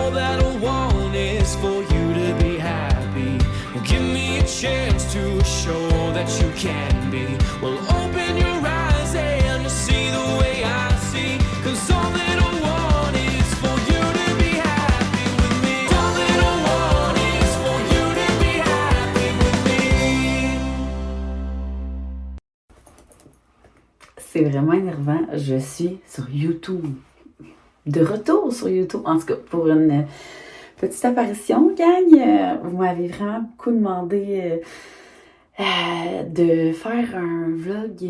all that I want is for you to be happy. Give me a chance to show that you can be. Well, open your eyes and see the way I see. 'Cause all that I want is for you to be happy with me. All that I want is for you to be happy with me. C'est vraiment énervant. Je suis sur YouTube. De retour sur YouTube. En tout cas, pour une petite apparition, gang. Vous m'avez vraiment beaucoup demandé de faire un vlog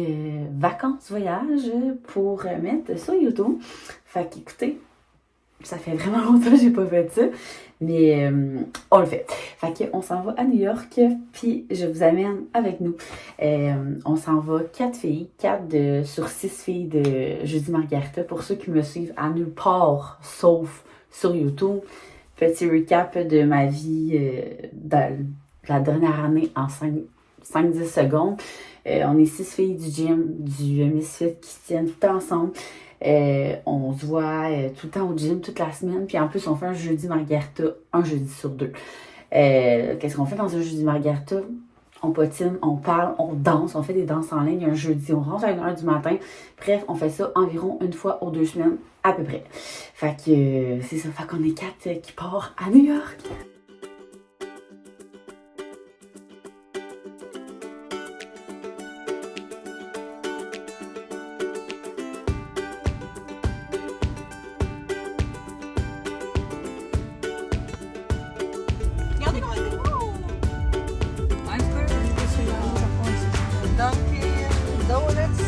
vacances-voyage pour mettre sur YouTube. Fait qu'écoutez, ça fait vraiment longtemps que j'ai pas fait ça, mais on le fait. Fait qu'on s'en va à New York, puis je vous amène avec nous. On s'en va 4 filles, 4 sur 6 filles de Jeudi Margarita, pour ceux qui me suivent à nulle part, sauf sur YouTube. Petit recap de ma vie dans la dernière année en 5-10 secondes. On est 6 filles du gym, du Misfit qui se tiennent tout ensemble. On se voit tout le temps au gym, toute la semaine. Puis en plus, on fait un Jeudi Margarita, un jeudi sur 2. Qu'est-ce qu'on fait dans un Jeudi Margarita? On patine, on parle, on danse, on fait des danses en ligne un jeudi. On rentre à 1h du matin. Bref, on fait ça environ une fois aux 2 semaines, à peu près. Fait que c'est ça. Fait qu'on est 4 qui partent à New York. Regardez comment c'est beau! Dunkin', Donuts.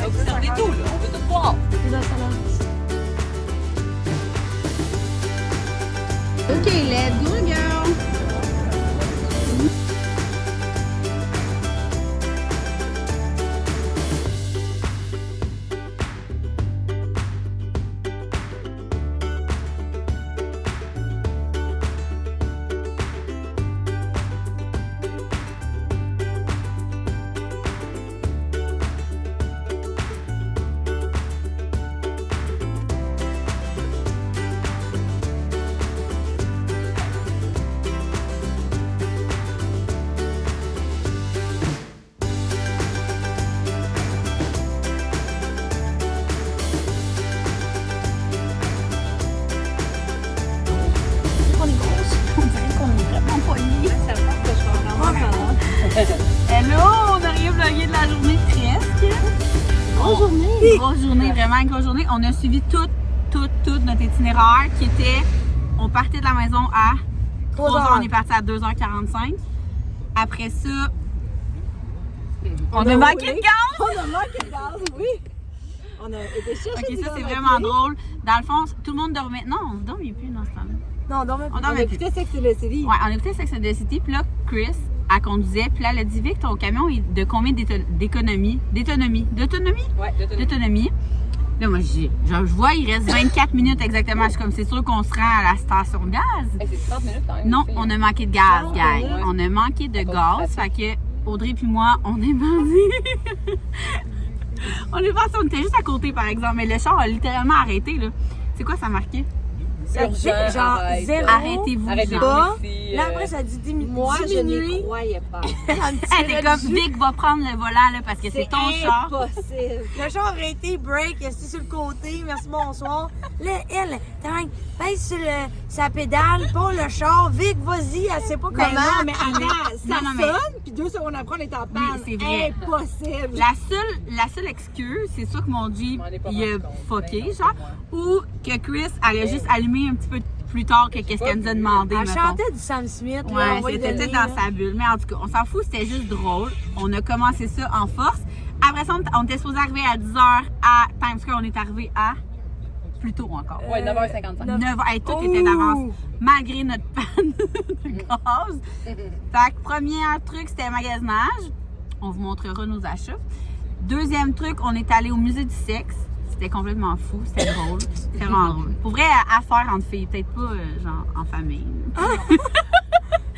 Observez tout, là. On peut tout voir. OK, let's go, girl! Hello, on arrive vlogger de la journée presque. Grosse journée. Grosse journée, vraiment une grosse journée. On a suivi tout notre itinéraire qui était, on partait de la maison à 3h, on est parti à 2h45. Après ça, on a manqué de gaz. On a manqué de gaz, oui. On a été chercher. Ok, ça c'est vraiment drôle. Dans le fond, tout le monde dormait. Non, on ne dormait plus dans ce temps-là. Non, on dormait plus. écoutait Sex and the City. Ouais, on écoutait Sex and the City, puis là, Chris, elle conduisait, puis là, elle a dit, Vic, ton camion est de combien d'autonomie? D'autonomie. Là, moi, je vois, il reste 24 minutes exactement. Je suis comme, c'est sûr qu'on se rend à la station de gaz. C'est 30 minutes quand même. Non, on a manqué de gaz, Non, gang. ouais. On a manqué de gaz. Fait que Audrey puis moi, on est bandits. On est passé, on était juste à côté, par exemple. Mais le char a littéralement arrêté, là. C'est quoi ça marquait? Ça dit genre arrête. 0. Arrêtez-vous, Arrêtez genre. Bas. ici. Là, après, ça dit diminuer. Moi, je diminuer. n'y croyais pas. Elle était comme, Vic va prendre le volant, là, parce que c'est ton char. Impossible. Le char a arrêté, break, assis sur le côté, merci, bonsoir. Là, elle, pèse sur sa pédale, pas le char. Vic, vas-y, elle sait pas comment. Non, mais attends, ça Non, mais- sonne, puis 2 secondes après, on est en panne. c'est vrai. Impossible. La seule excuse, c'est soit que mon Jeep, m'en ai pas il a rendu compte. fucké, genre, ou que Chris, elle a juste allumé un petit peu plus tard que qu'est-ce qu'elle nous a demandé, Elle mettons. chantait du Sam Smith. là, Ouais, on va lui c'était donner, peut-être dans là. sa bulle. Mais en tout cas, on s'en fout, c'était juste drôle. On a commencé ça en force. Après ça, on était supposé arriver à 10h à Times Square. On est arrivé à plus tôt encore. Ouais, 9h55. 9h. Hey, tout était d'avance, malgré notre panne de gaz. Fait que premier truc, c'était magasinage. On vous montrera nos achats. Deuxième truc, on est allé au musée du sexe. C'était complètement fou, c'était drôle. C'était vraiment drôle. Pour vrai, à faire entre filles, peut-être pas genre en famille.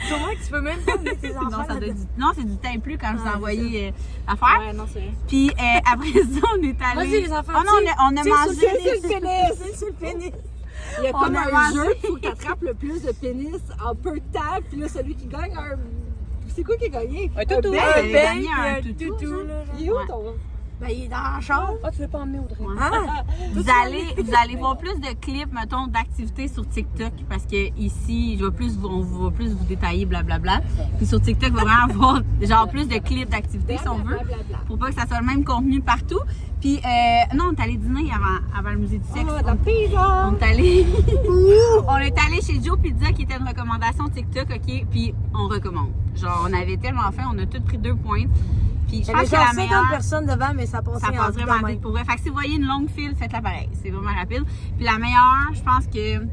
C'est vrai que tu peux même pas mettre tes enfants. Non, ça doit là-dedans. être non, c'est du teint plus quand je vous ai envoyé l'affaire. Ouais, non, c'est vrai. Puis après ça, on est allé. Vas-y, les enfants. Oh non, on a mangé. C'est sur le pénis. C'est sur le pénis. Il y a On comme a un mangé. jeu, il faut que tu attrapes le plus de pénis en peu de temps, puis là, celui qui gagne un... C'est quoi qui a gagné? Un toutou. bec. J'avais bec, gagné un puis toutou. toutou, là, genre. Il est où Ouais. ton... Ben, il est dans la chambre. Ah, tu veux pas emmener Audrey? Ah! Vous allez voir plus de clips, mettons, d'activités sur TikTok parce que ici, on va plus vous détailler, blablabla. Puis sur TikTok, il va vraiment avoir genre plus de clips d'activités si on veut, pour pas que ça soit le même contenu partout. Puis non, on est allé dîner avant le musée du sexe. Ah, de la pizza! On est allé, on est allé chez Joe Pizza qui était une recommandation TikTok, ok, puis on recommande. Genre, on avait tellement faim, on a tous pris 2 points. Puis je J'avais pense que genre la 50 meilleure. personnes devant, mais ça passait Ça passe vraiment vite pour vrai. Fait que si vous voyez une longue file, faites-la pareil. C'est vraiment rapide. Puis la meilleure, je pense que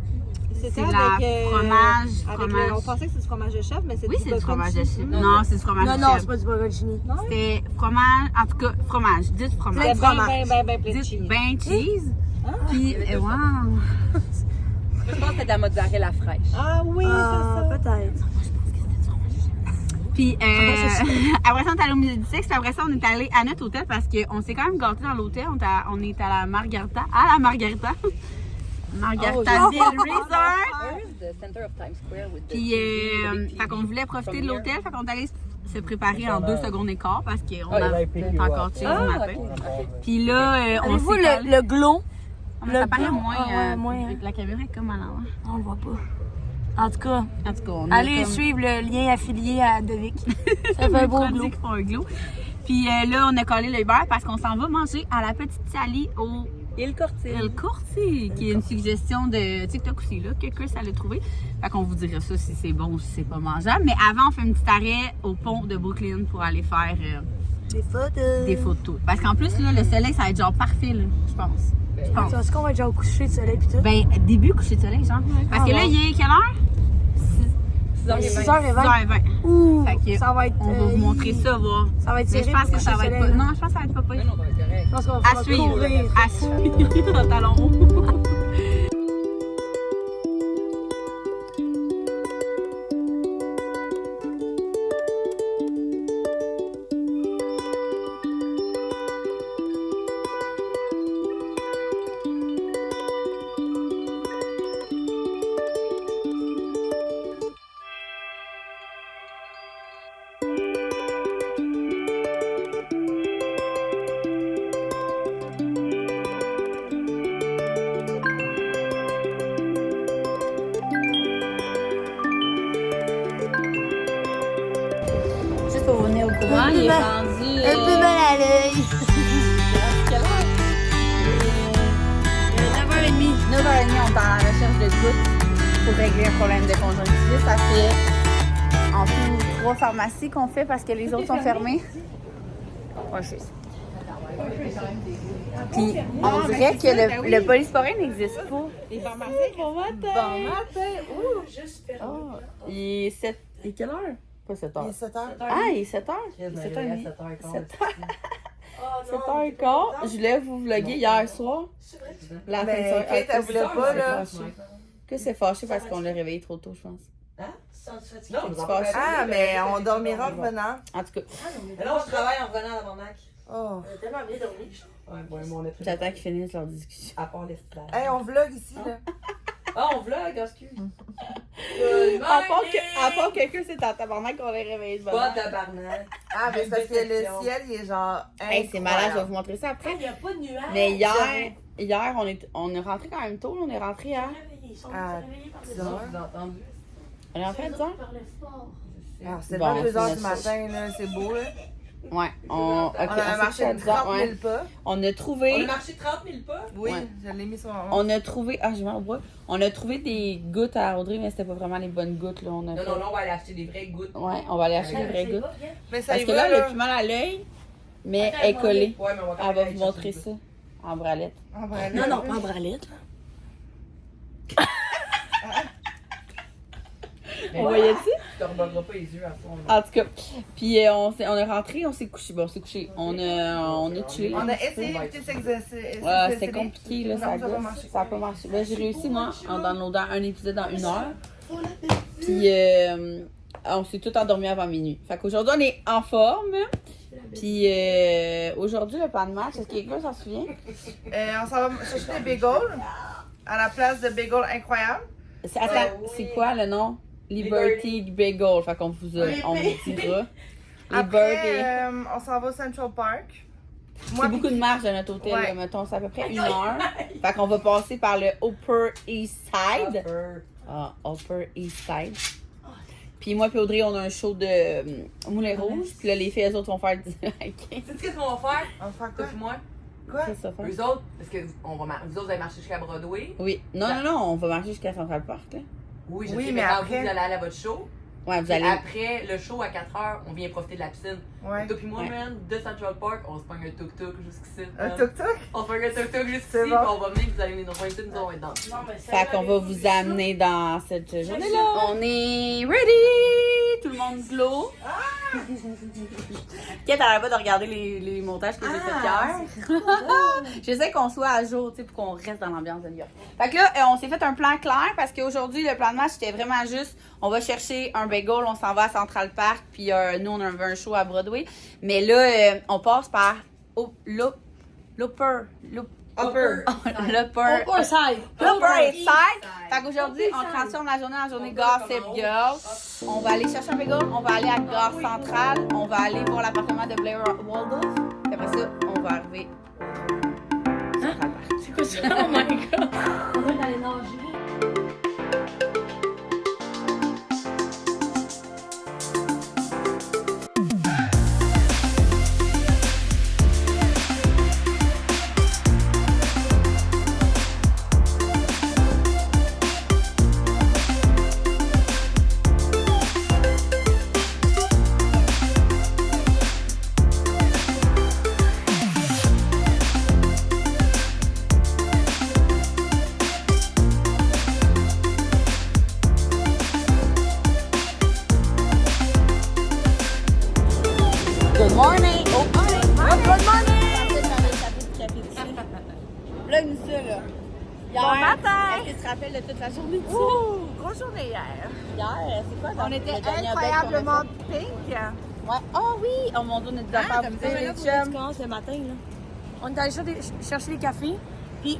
c'est la fromage. On pensait que c'était du fromage de chef, mais c'est Oui, du c'est du fromage de bocconcini. chef. Non, c'est du fromage Non, de non, chef. c'est pas du bocconcini. C'était fromage, en tout cas, fromage. Dites fromage. Plein de fromage. Ben plein de Dites cheese. ben cheese. Puis, wow. Je pense que c'était de la mozzarella fraîche. Ah oui, Ah, c'est ça. peut-être. Puis, après ça, on est allé au musée du sexe. Puis après ça, on est allé à notre hôtel parce qu'on s'est quand même gâtés dans l'hôtel. On est à la Margarita. À la Margarita. Margaritaville Resort. The center of Times Square with the... Puis, fait qu'on voulait profiter de l'hôtel. Fait qu'on est allé se préparer en 2 secondes et quart parce qu'on avait pas encore chill du matin. Puis là, on Avez-vous s'est le glow? Ah, mais ça paraît glow? moins. Ah, ouais, moins, hein. La caméra est comme à l'envers. On le voit pas. En tout cas, En tout cas, on est allez comme... suivre le lien affilié à Devic. Ça fait un beau produits glow. qui font un glow. Puis là, on a collé le Uber parce qu'on s'en va manger à la Petite Sally au Il Corti. El Corti, qui est une suggestion de TikTok aussi, là, que Chris allait trouver. Fait qu'on vous dira ça si c'est bon ou si c'est pas mangeable. Mais avant, on fait un petit arrêt au pont de Brooklyn pour aller faire Des photos. des photos. Parce qu'en plus, là, le soleil, ça va être genre parfait, là, je pense. Je pense. Est-ce qu'on va être genre au coucher de soleil pis tout? Ben, début coucher de soleil, genre. Parce que là, il est quelle heure? 6h20. 6h20. Ouh, Fait que ça va être. on va vous montrer ça, voir. Ça va être Mais je serré pense pour que ça coucher va de être pas. soleil, là. Non, je pense que ça va être pas pire. Je pense qu'on va À faire suivre. courir. À suivre. En talons hauts. Juste pour vous venir au courant, il est rendu. Un peu mal à l'œil. Quelle heure? 9h30. 9h30, on est à la recherche de gouttes pour régler un problème de conjonctivite. Ça fait en tout 3 pharmacies qu'on fait parce que les autres sont fermées. Ouais, c'est ça. Puis on dirait que le polysporin n'existe pas. Les pharmacies. Bon matin! Oh, il est 7. Il est quelle heure? Pas 7 heures. 7h. Ah, il est 7 heures? Il est 7h30. 7h15. Je voulais vous vlogger hier soir. La fin de Mais soirée. Kate, elle voulait pas, là. Que c'est fâché parce qu'on l'a réveillé trop tôt, je pense. Ah, mais on dormira en revenant. En tout cas, Non, je travaille en revenant à la maman. Oh. Tellement bien dormi. Ouais, ouais, mon être. j'attends qu'ils finissent leur discussion. À part l'esclave. Hey, on vlog ici, là. Ah, on vlog, excuse. À part quelqu'un, c'est en tabarnak qu'on les réveille. Pas tabarnak. Ah, mais c'est parce que le ciel, il est genre. Hey, c'est malade, je vais vous montrer ça après. Il n'y a pas de nuage. Mais hier on est rentré quand même tôt. Là. On est rentré à. À 10h. On est rentré à 10 heures? Alors, c'est Bon, pas 2h c'est du ça. matin, là. C'est beau, là. Ouais. On a marché 30 000 pas. On a On trouvé. a marché 30 000 pas. Oui, Ouais. je l'ai mis sur mon. On a trouvé. Ah, je m'en bois. On a trouvé des gouttes à Audrey, mais c'était pas vraiment les bonnes gouttes. Là. On a Non, fait- non, non, on va aller acheter des vraies gouttes. Ouais, on va aller acheter des vraies gouttes. Mais ça Parce y que va, là, elle a là. plus mal à l'œil, mais elle est collée. Ouais, mais on va quand Elle même va aller vous chercher montrer des ça en bralette. En vrai, Non, non, pas en bralette. Mais On voilà. voyait-tu? Tu te reborderas pas les yeux à fond. En tout cas, puis on est rentré, on s'est couché. Bon, on s'est couché. On a chillé. On a essayé d'éviter s'exercer. Ouais, c'était compliqué, là, Non, ça ça a pas gosse. marché. Ça a pas marché. Ben, j'ai réussi, moi, en downloadant un épisode en 1 heure. Puis, on s'est tout endormi avant minuit. Fait qu'aujourd'hui, on est en forme. Puis, aujourd'hui, le plan de match, est-ce que quelqu'un s'en souvient? On s'en va chercher des bagels. à la place de Bagel Incroyable. Attends, c'est quoi le nom? Liberty Bagel. Fait qu'on vous dira. Après, on s'en va au Central Park. C'est beaucoup de marche de notre hôtel, Ouais. là, mettons, c'est à peu près 1 heure. Fait qu'on va passer par le Upper East Side. Upper East Side. Puis moi puis Audrey, on a un show de Moulin Rouge. Puis là, les filles, elles autres vont faire du hiking. Tu sais qu'est-ce qu'on va faire? On va faire Toi quoi? et moi? Quoi? Qu'est-ce que ça fait? Eux autres, parce que vous autres, vous allez marcher jusqu'à Broadway. Oui. Non, on va marcher jusqu'à Central Park, là. Oui, je Oui, sais, mais mais quand après- vous allez aller à votre show, Ouais, vous puis allez. après le show à 4h, on vient profiter de la piscine. Ouais. Toi puis moi, Ouais. man, de Central Park, on se pogne un tuk-tuk jusqu'ici. Un man. tuk-tuk? On se pogne un tuk-tuk jusqu'ici, C'est puis bon. on va venir, vous allez venir nous rejoindre ici, nous on va être dans. Fait qu'on va vous amener dans cette journée-là. On est ready! Tout le monde glow. Kate, t'arrêtes pas de regarder les montages que j'ai fait hier. J'essaie qu'on soit à jour, tu sais, pour qu'on reste dans l'ambiance de New York. Fait que là, on s'est fait un plan clair parce qu'aujourd'hui, le plan de match, c'était vraiment juste, on va chercher un bagel, on s'en va à Central Park, puis nous, on avait un show à Broadway. Mais là, on passe par l'Upper Side. East Side. Fait qu'aujourd'hui, on transforme la journée en journée Gossip Girl. On va aller chercher un bagel, on va aller à Gare Centrale, on va aller voir l'appartement de Blair Waldorf. Puis après ça, on va arriver à Central Park. C'est quoi ça? Oh my god! On va aller nager. Good morning! Oh, good morning! Vlog-nous ça, là. Bon matin! Est-ce que tu te rappelles de toute la journée de ça? Grosse journée hier. Hier, c'est quoi? On était incroyablement pink. Ouais. Oh oui! Oh mon dieu, on a des affaires à vous dire, les chums. commence le matin, là. On est allé chercher des cafés, puis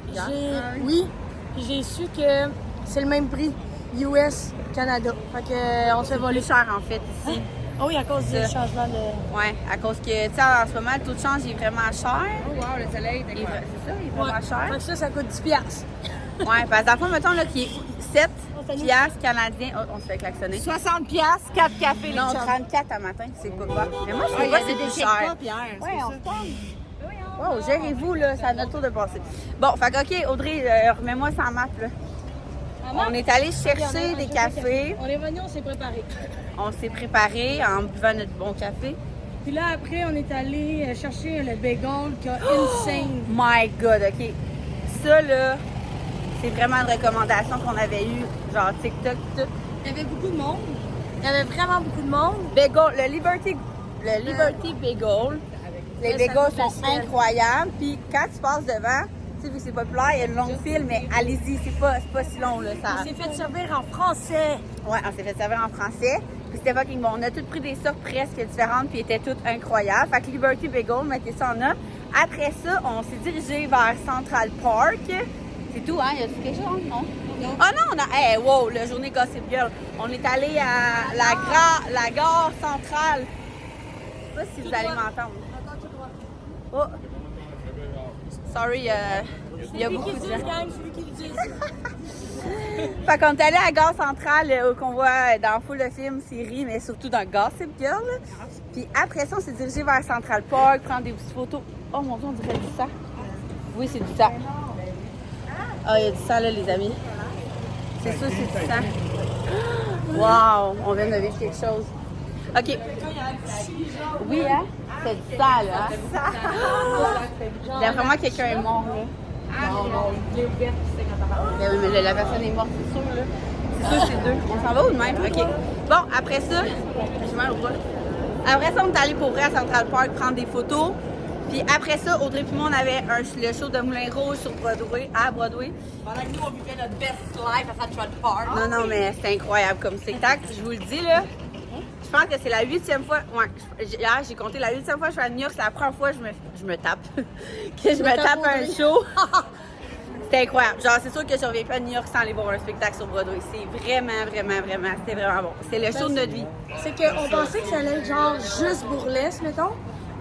j'ai su que c'est le même prix US Canada. Fait que on se fait voler. Plus cher, en fait, ici. Ah oui, à cause du changement de. Ouais, à cause que, tu sais, en ce moment, le taux de change est vraiment cher. Oh wow, le soleil est C'est incroyable. ça, il est vraiment cher. Fait que ça coûte 10 piastres. Ouais, parce que dans le fond, mettons, là, qui est 7 piastres canadiens. Oh, on se fait klaxonner. 60 piastres, 4 cafés, les Non, chums. 34 à matin, c'est pas quoi. Mais moi, je trouve pas que c'est plus cher. Ouais, on se parle. Wow, gérez-vous, là, c'est à notre tour de passer. Bon, fait que, OK, Audrey, remets-moi ça en map, là. On est allé chercher des cafés. On est venu, on s'est préparé. On s'est préparé en buvant notre bon café. Puis là, après, on est allé chercher le bagel qui a insane. My God, OK. Ça, là, c'est vraiment une recommandation qu'on avait eue, genre TikTok, tout. Il y avait beaucoup de monde. Il y avait vraiment beaucoup de monde. Bagel, le Liberty Bagel. Les Ça bagels goûte sont la incroyables. Puis quand tu passes devant, tu sais, vu que c'est populaire, il y a une longue file, mais allez-y, c'est pas si long, là. Ça... On s'est fait servir en français. Ouais, on s'est fait servir en français. Puis c'était fucking bon. On a tous pris des sortes presque différentes, puis étaient toutes incroyables. Fait que Liberty Bagel, mettez ça en note. Après ça, on s'est dirigé vers Central Park. C'est tout, hein? Y a-tu quelque chose? Non? Ah non, on a... Hey, wow, la journée Gossip Girl. On est allé à la gare centrale. Je sais pas si vous allez m'entendre. Oh! Sorry, il y a beaucoup de gens. Fait qu'on est allé à la gare centrale qu'on voit dans full de films, séries, mais surtout dans Gossip Girl. Puis après ça, on s'est dirigé vers Central Park, prendre des petites photos. Oh mon dieu, on dirait du sang. Oui, c'est du sang. Ah, il y a du sang là, les amis. C'est sûr, c'est du sang. Wow, on vient de vivre quelque chose. OK. Oui, hein? C'est du sang, là. D'après moi, quelqu'un est mort, là. Ben oui, mais la personne est morte, c'est sûr, là. C'est sûr, c'est deux. On s'en va ou de même? OK. Bon, après ça, je m'en pas. Après ça, on est allé pour vrai à Central Park prendre des photos. Puis après ça, Audrey et moi, on avait le show de Moulin Rouge sur Broadway, à Broadway. Pendant que nous, on vivait notre best life à Central Park. Non, mais c'était incroyable comme spectacle. Je vous le dis, là. Je pense que c'est la 8e fois. Ouais, hier, j'ai compté la 8e fois que je suis à New York. C'est la première fois que je me tape. Que je me tape un show. C'était incroyable. Genre, c'est sûr que je reviens pas à New York sans aller voir un spectacle sur Broadway. C'est vraiment, c'était vraiment bon. C'est le show de notre vie. C'est qu'on pensait que ça allait être genre juste burlesque, mettons.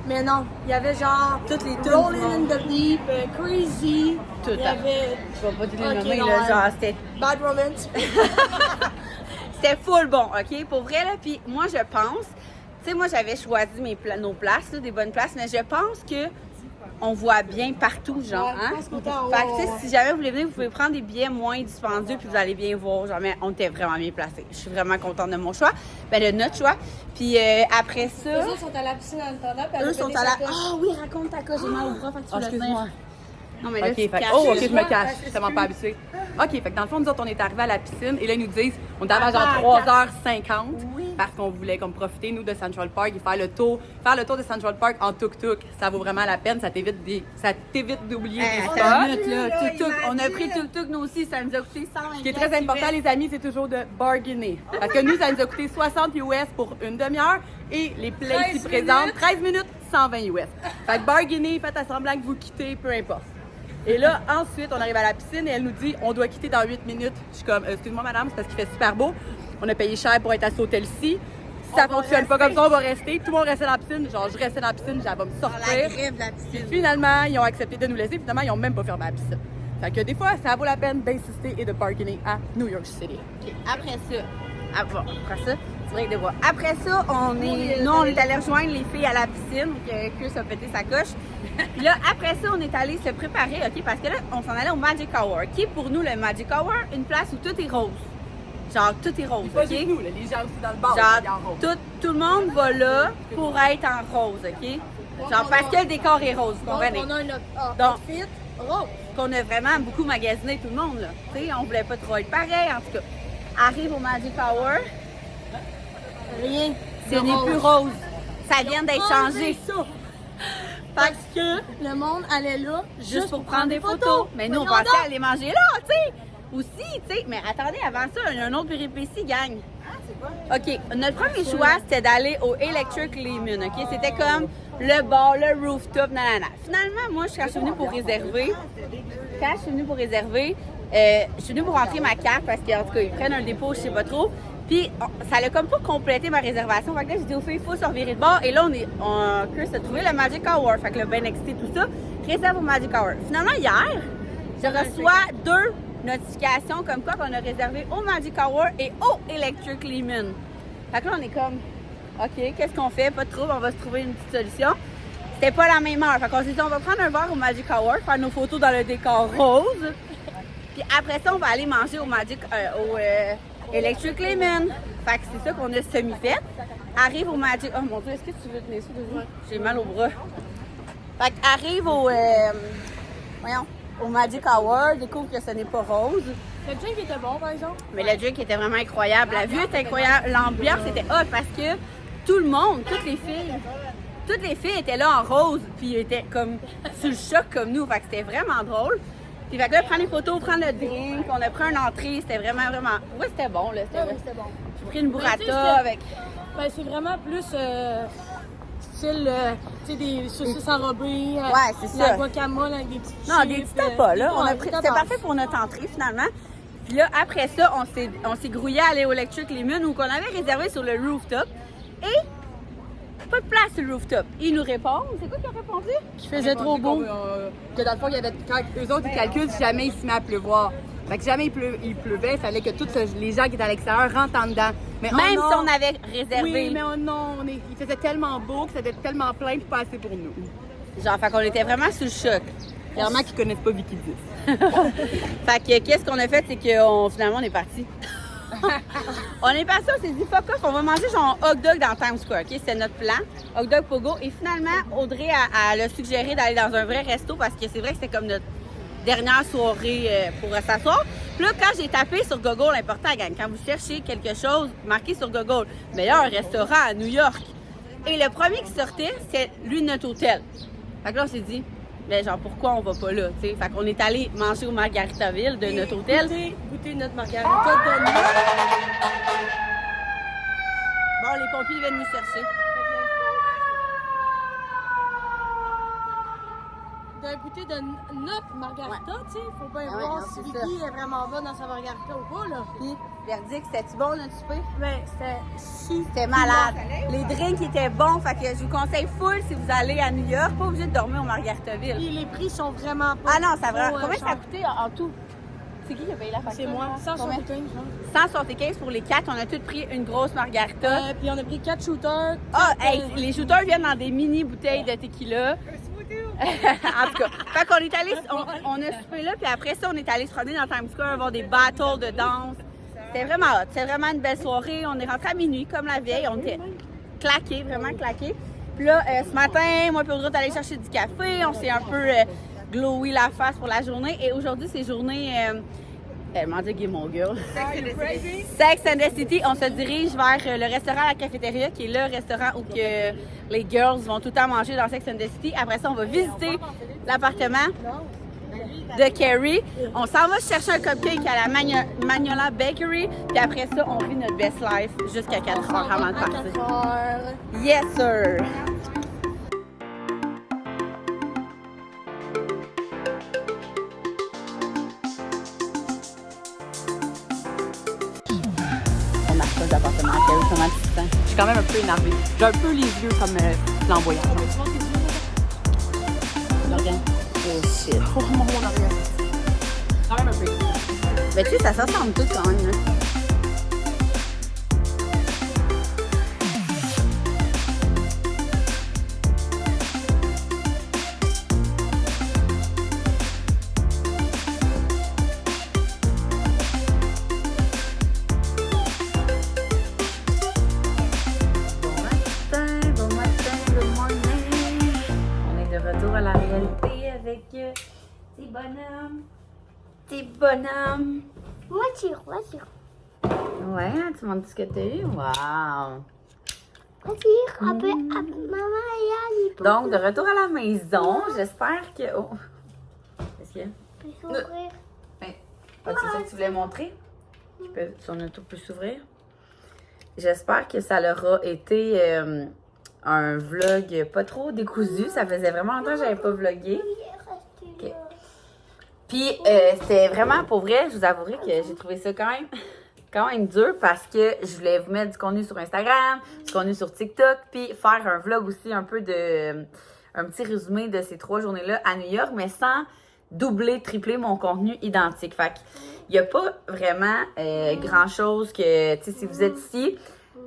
Mais non, il y avait genre Toutes les tunes Rolling du in monde. the Deep, Crazy. Tout Il y à avait Je vais pas te Ok, nommer, non, là, genre, c'était Bad Romance. C'était full bon, OK? Pour vrai, là, puis moi, je pense, tu sais, moi, j'avais choisi nos places, là, des bonnes places, mais je pense que on voit bien partout, genre, Ouais, hein? je pense qu'autant en haut, Fait que, tu sais, ouais. si jamais vous voulez venir, vous pouvez prendre des billets moins dispendieux, puis vous allez bien voir, genre, mais on était vraiment bien placés. Je suis vraiment contente de mon choix, ben de notre choix. Puis après ça... Les autres sont à la piscine en attendant, puis elle Eux a sont pété à la... sa coche. Ah oui, raconte ta coche, j'ai mal au bras, fait que tu peux le excuse-moi. tenir. Non, mais là, OK, tu fait te caches. oh, OK, je me Excuse-moi, cache. Je suis tellement pas habituée. OK, fait que dans le fond, nous autres, on est arrivés à la piscine et là, ils nous disent, on est arrivés à genre 3h50 parce qu'on voulait comme profiter, nous, de Central Park et faire le tour de Central Park en tuk-tuk. Ça vaut vraiment la peine, ça t'évite d'oublier des Attends spots. une minute, là. Tuk-tuk. On a pris tuk-tuk, nous aussi, ça nous a coûté 120. Ce qui est très important, les amis, c'est toujours de bargainer. Parce que nous, ça nous a coûté 60 US pour une demi-heure et les plays ici présentes, 13 minutes, 120 US. Fait que bargainer, faites à semblant que vous quittez, peu importe. Et là, ensuite, on arrive à la piscine et elle nous dit on doit quitter dans 8 minutes. Je suis comme excuse-moi, madame, c'est parce qu'il fait super beau. On a payé cher pour être à cet hôtel-ci. Si ça fonctionne pas comme ça, on va rester. Tout le monde restait dans la piscine. Genre, je restais dans la piscine, j'avais me La sortir. grève de la piscine. Finalement, ils ont accepté de nous laisser. Finalement, ils ont même pas fermé la piscine. Fait que des fois, ça vaut la peine d'insister et de bargainer à New York City. OK. Après ça, c'est vrai que de voir. Après ça, on est allé rejoindre les filles à la piscine, que Chris a pété sa coche. Puis là, après ça, on est allé se préparer, OK? Parce que là, on s'en allait au Magic Hour, OK? Pour nous, le Magic Hour, une place où tout est rose. Genre, tout est rose, Pas OK? juste nous, là, les gens aussi dans le bar, ils en Genre, rose. tout le monde va là pour être en rose, OK? Genre, parce que le décor est rose, vous Donc, comprenez? on a un Donc, outfit rose. Qu'on a vraiment beaucoup magasiné tout le monde, là. Tu sais, on voulait pas trop être pareil, en tout cas. Arrive au Magic Hour, Rien. ce n'est plus rose. Ça vient d'être changé. ça. Parce que le monde allait là Juste pour prendre des photos. Mais nous, on Voyons pensait donc. aller manger là, tu sais. Aussi, tu sais. Mais attendez, avant ça, il y a un autre péripétie, gang. OK, notre premier choix, c'était d'aller au Electric Lemon, OK? C'était comme le bar, le rooftop, nanana. Finalement, moi, quand je suis venue pour réserver, je suis venue pour rentrer ma carte parce qu'en tout cas, ils prennent un dépôt, je sais pas trop. Puis, ça l'a comme pas complété ma réservation. Fait que là, j'ai dit aux filles, il faut se revirer de bord. Et là, Chris a trouvé le Magic Hour. Fait que là, bien excité, tout ça. Réserve au Magic Hour. Finalement, hier, je reçois 2 notifications comme quoi qu'on a réservé au Magic Hour et au Electric Lemon. Fait que là, on est comme, OK, qu'est-ce qu'on fait? Pas de trouble, on va se trouver une petite solution. C'était pas la même heure. Fait qu'on s'est dit, on va prendre un verre au Magic Hour, faire nos photos dans le décor rose. Puis après ça, on va aller manger au Electric Lemon. Fait que c'est ça qu'on a semi-fait. Arrive au Magic... Oh mon Dieu, est-ce que tu veux tenir ça de moi? J'ai mal au bras. Fait que arrive au Magic Hour, découvre que ce n'est pas rose. Le drink était bon, par exemple. Mais le drink était vraiment incroyable. La vue était incroyable. L'ambiance était hot parce que tout le monde, toutes les filles étaient là en rose. Puis ils étaient comme sur le choc comme nous. Fait que c'était vraiment drôle. Puis fait que là, prendre les photos, prendre le drink. On a pris une entrée. C'était vraiment... Oui, c'était bon. Là. C'était bon. J'ai pris une Mais tu sais, burrata avec... Ben, c'est vraiment plus style, tu sais, des saucisses enrobées. Ouais, c'est ça. La guacamole avec des petits Non, chips, des petits tapas, là. ouais, C'était tapas. parfait pour notre entrée, finalement. Puis là, après ça, on s'est grouillé à aller au Electric Lemon où on avait réservé sur le rooftop. Et pas de place sur le rooftop. Ils nous répondent. C'est quoi qu'ils ont répondu? Qui faisait trop beau. Que dans le fond, il y avait, quand eux autres, ils calculent si jamais il se met à pleuvoir. Fait que si jamais il pleuvait, il fallait que tous les gens qui étaient à l'extérieur rentrent en dedans. Mais oh Même non! si on avait réservé. Oui, mais oh non, il faisait tellement beau que c'était tellement plein puis pas assez pour nous. Genre, fait qu'on était vraiment sous le choc. Clairement qu'ils connaissent pas Vicky 10. Fait que qu'est-ce qu'on a fait, c'est que finalement, on est parti. On est parti, on s'est dit, fuck off, on va manger genre hot dog dans Times Square, OK? C'était notre plan, hot dog pogo. Et finalement, Audrey elle a suggéré d'aller dans un vrai resto parce que c'est vrai que c'était comme notre dernière soirée pour s'asseoir. Puis là, quand j'ai tapé sur Google, l'important, gang, quand vous cherchez quelque chose, marqué sur Google, meilleur restaurant à New York. Et le premier qui sortait, c'est lui de notre hôtel. Fait que là, on s'est dit, mais genre, pourquoi on va pas là, tu sais? Fait qu'on est allé manger au Margaritaville de notre hôtel. Goûter notre margarita de noix. Bon, les pompiers viennent nous chercher. De goûter parler de notre margarita, tu sais. Faut pas ouais, voir non, si c'est ça. Vicky est vraiment bonne dans sa margarita ou pas, là. Puis, verdict, c'était-tu bon notre souper? Ben, c'était super. C'était malade. Les drinks étaient bons, fait que je vous conseille full si vous allez à New York, pas obligé de dormir au Margaritaville. Puis les prix sont vraiment pas. Ah non, ça va. trop, Combien ça a cher. coûté en tout? C'est qui a payé la facture? C'est moi. Combien? 175, genre. 175 pour les 4. On a tous pris une grosse margarita. Puis on a pris 4 shooters. Ah, hey, les shooters viennent dans des mini bouteilles de tequila. En tout cas, fait qu'on est allé, on a soupé là, puis après ça, on est allé se promener dans Times Square, voir des battles de danse. C'était vraiment hot. C'était vraiment une belle soirée. On est rentré à minuit, comme la vieille. On était claqués, vraiment claqués. Puis là, ce matin, moi et Audrey, on est allé chercher du café. On s'est un peu glowy la face pour la journée. Et aujourd'hui, c'est journée... m'en dit Gilmore Girl. Sex and the City. On se dirige vers le restaurant La Cafétéria, qui est le restaurant où que les girls vont tout le temps manger dans Sex and the City. Après ça, on va visiter l'appartement de Carrie. On s'en va chercher un cupcake à la Magnolia Bakery. Puis après ça, on vit notre best life jusqu'à 4 heures avant de partir. 4 heures. Yes, sir! On marche pas d'appartement à Carrie. Comment tu te sens? Je suis quand même un peu énervée. J'ai un peu les yeux comme flamboyants. Morgane? Oh shit. Oh mon Dieu. Quand même un peu. Mais tu sais, ça se ressemble tout quand même. Hein? Bon matin, good morning. On est de retour à la réalité avec tes bonhommes. Tes bonhommes. Voiture. Ouais, tu montres ce que t'as eu? Wow! Voiture. Maman et Ali. Donc, de retour à la maison, j'espère que... Oh! Qu'est-ce qu'il y a? Peut s'ouvrir. Ah, c'est ça que tu voulais montrer? Son auto peut s'ouvrir? J'espère que ça leur a été un vlog pas trop décousu. Ça faisait vraiment longtemps que j'avais pas vlogué. Ok. Puis, c'était vraiment, pour vrai, je vous avouerai que j'ai trouvé ça quand même dur parce que je voulais vous mettre du contenu sur Instagram, du contenu sur TikTok, puis faire un vlog aussi un peu un petit résumé de ces 3 journées-là à New York, mais sans doubler, tripler mon contenu identique. Fait qu'il n'y a pas vraiment grand-chose que, tu sais, si vous êtes ici,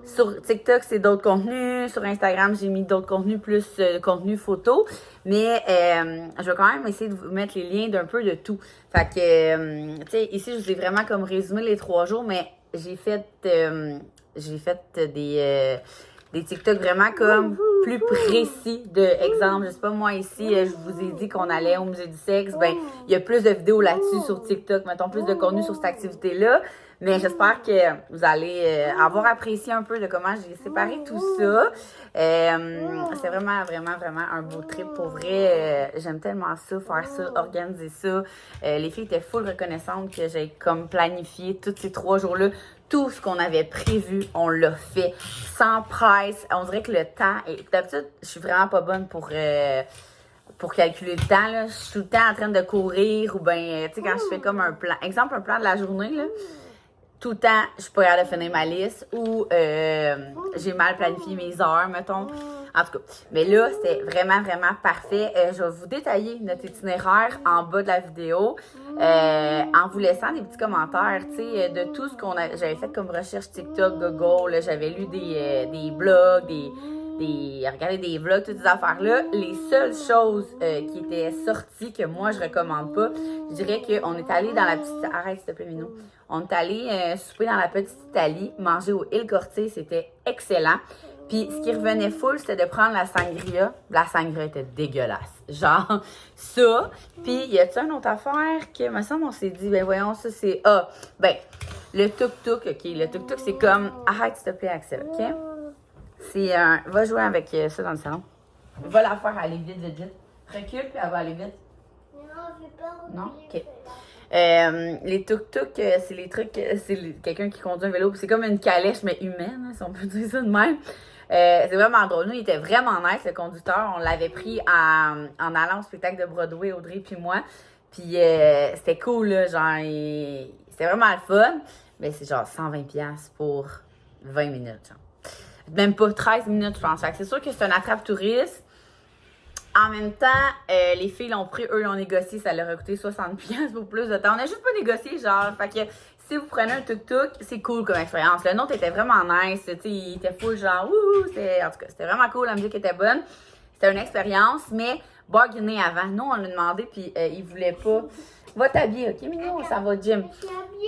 sur TikTok, c'est d'autres contenus. Sur Instagram, j'ai mis d'autres contenus, plus contenu photo. Mais je vais quand même essayer de vous mettre les liens d'un peu de tout. Fait que, tu sais, ici, je vous ai vraiment comme résumé les 3 jours, mais j'ai fait des TikTok vraiment comme plus précis de exemple. Je sais pas, moi ici, je vous ai dit qu'on allait au musée du sexe. Ben, il y a plus de vidéos là-dessus sur TikTok. Mettons plus de contenu sur cette activité-là. Mais j'espère que vous allez avoir apprécié un peu de comment j'ai séparé tout ça. C'est vraiment un beau trip. Pour vrai, j'aime tellement ça, faire ça, organiser ça. Les filles étaient full reconnaissantes que j'ai comme planifié tous ces 3 jours-là. Tout ce qu'on avait prévu, on l'a fait. Sans presse. On dirait que le temps... D'habitude, je suis vraiment pas bonne pour calculer le temps. Là. Je suis tout le temps en train de courir ou bien, tu sais, quand je fais comme un plan... Exemple, un plan de la journée, là. Tout le temps, je suis pas capable de finir ma liste ou j'ai mal planifié mes heures, mettons. En tout cas, mais là, c'était vraiment parfait. Je vais vous détailler notre itinéraire en bas de la vidéo en vous laissant des petits commentaires, tu sais, de tout ce j'avais fait comme recherche TikTok, Google. J'avais lu des blogs, regardé des vlogs, toutes ces affaires-là. Les seules choses qui étaient sorties que moi, je recommande pas, je dirais qu'on est allé dans la petite... Arrête, s'il te plaît, Minou. On est allé souper dans la petite Italie, manger au Il Corti, c'était excellent. Puis ce qui revenait full, c'était de prendre la sangria. La sangria était dégueulasse. Genre, ça. Puis y a-t-il une autre affaire que, me semble, on s'est dit, ben voyons, ça c'est... Ah, ben, le tuk-tuk, OK. Le tuk-tuk, c'est comme... Arrête, s'il te plaît, Axel, OK? C'est un... Va jouer avec ça dans le salon. Va la faire aller vite. Recule, puis elle va aller vite. Non, je vais pas reculer. Non? OK. Les tuk-tuk, c'est les trucs, quelqu'un qui conduit un vélo, c'est comme une calèche, mais humaine, hein, si on peut dire ça de même. C'est vraiment drôle. Nous, il était vraiment nice, le conducteur. On l'avait pris en allant au spectacle de Broadway, Audrey puis moi. Puis c'était cool, là, genre, c'était vraiment le fun. Mais c'est genre 120$ pour 20 minutes, genre. Même pas 13 minutes, je pense. Fait que c'est sûr que c'est un attrape-touriste. En même temps, les filles l'ont pris, eux l'ont négocié, ça leur a coûté 60$ pour plus de temps. On a juste pas négocié, genre, fait que si vous prenez un tuk-tuk, c'est cool comme expérience. Le nôtre était vraiment nice, tu sais, il était full genre, en tout cas, c'était vraiment cool, la musique était bonne. C'était une expérience, mais bargainer avant. Nous, on l'a demandé, puis il voulait pas. Va t'habiller, ok, mignon, ça va, Jim.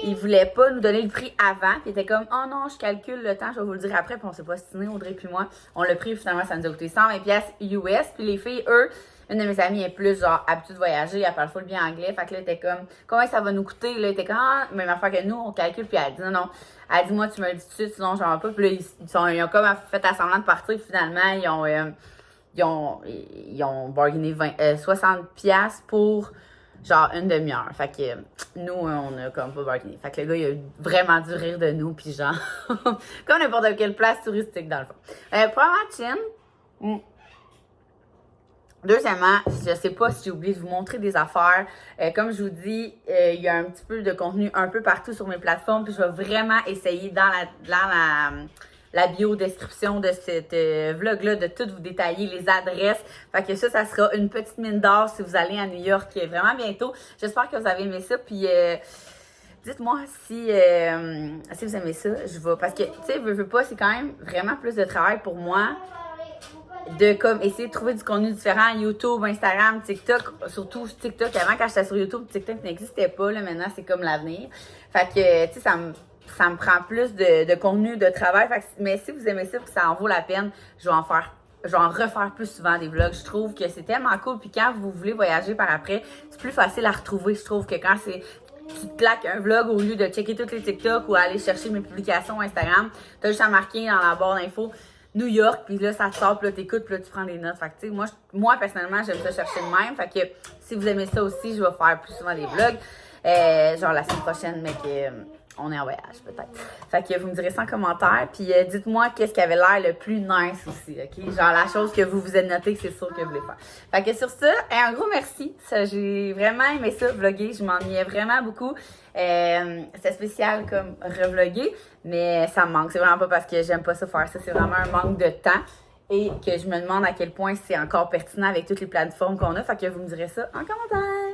Il voulait pas nous donner le prix avant, puis il était comme, oh non, je calcule le temps, je vais vous le dire après, puis on s'est pas stiné, Audrey puis moi. On l'a pris, finalement, ça nous a coûté 120$ US, puis les filles, eux, une de mes amies est plus, genre, habituée de voyager, elle parle full bien anglais, fait que là, elle était comme, combien ça va nous coûter, là, elle était comme, ah, même affaire que nous, on calcule, puis elle dit, non, non, elle dit, moi, tu me le dis tout de suite, sinon, j'en vais pas, puis là, ils ont comme fait à semblant de partir, finalement, ils ont bargainé 60$ pour genre une demi-heure. Fait que nous, on a comme pas bargainé. Fait que le gars, il a vraiment dû rire de nous, puis genre, comme n'importe quelle place touristique dans le fond. Premièrement, Chine. Deuxièmement, je sais pas si j'ai oublié de vous montrer des affaires. Comme je vous dis, il y a un petit peu de contenu un peu partout sur mes plateformes, puis je vais vraiment essayer dans la bio-description de cette vlog-là, de tout vous détailler, les adresses. Fait que ça sera une petite mine d'or si vous allez à New York vraiment bientôt. J'espère que vous avez aimé ça. Puis dites-moi si vous aimez ça. Parce que, tu sais, veux pas, c'est quand même vraiment plus de travail pour moi de comme essayer de trouver du contenu différent. YouTube, Instagram, TikTok. Surtout TikTok. Avant, quand j'étais sur YouTube, TikTok n'existait pas. Là, maintenant, c'est comme l'avenir. Fait que, tu sais, ça me prend plus de contenu, de travail. Fait que, mais si vous aimez ça et que ça en vaut la peine, je vais en refaire plus souvent des vlogs. Je trouve que c'est tellement cool. Puis quand vous voulez voyager par après, c'est plus facile à retrouver. Je trouve que quand tu te claques un vlog au lieu de checker toutes les TikTok ou aller chercher mes publications Instagram, t'as juste à marquer dans la barre d'infos New York, puis là, ça te sort, puis là, t'écoutes, puis là, tu prends des notes. Fait que, tu sais, moi, personnellement, j'aime ça chercher de même. Fait que, si vous aimez ça aussi, je vais faire plus souvent des vlogs. Genre la semaine prochaine, mais on est en voyage, peut-être. Fait que vous me direz ça en commentaire. Puis dites-moi qu'est-ce qui avait l'air le plus nice aussi, OK? Genre la chose que vous vous êtes noté que c'est sûr que vous voulez faire. Fait que sur ça, un gros merci. J'ai vraiment aimé ça, vlogger. Je m'ennuyais vraiment beaucoup. C'était spécial comme revlogger, mais ça me manque. C'est vraiment pas parce que j'aime pas ça faire ça. C'est vraiment un manque de temps. Et que je me demande à quel point c'est encore pertinent avec toutes les plateformes qu'on a. Fait que vous me direz ça en commentaire.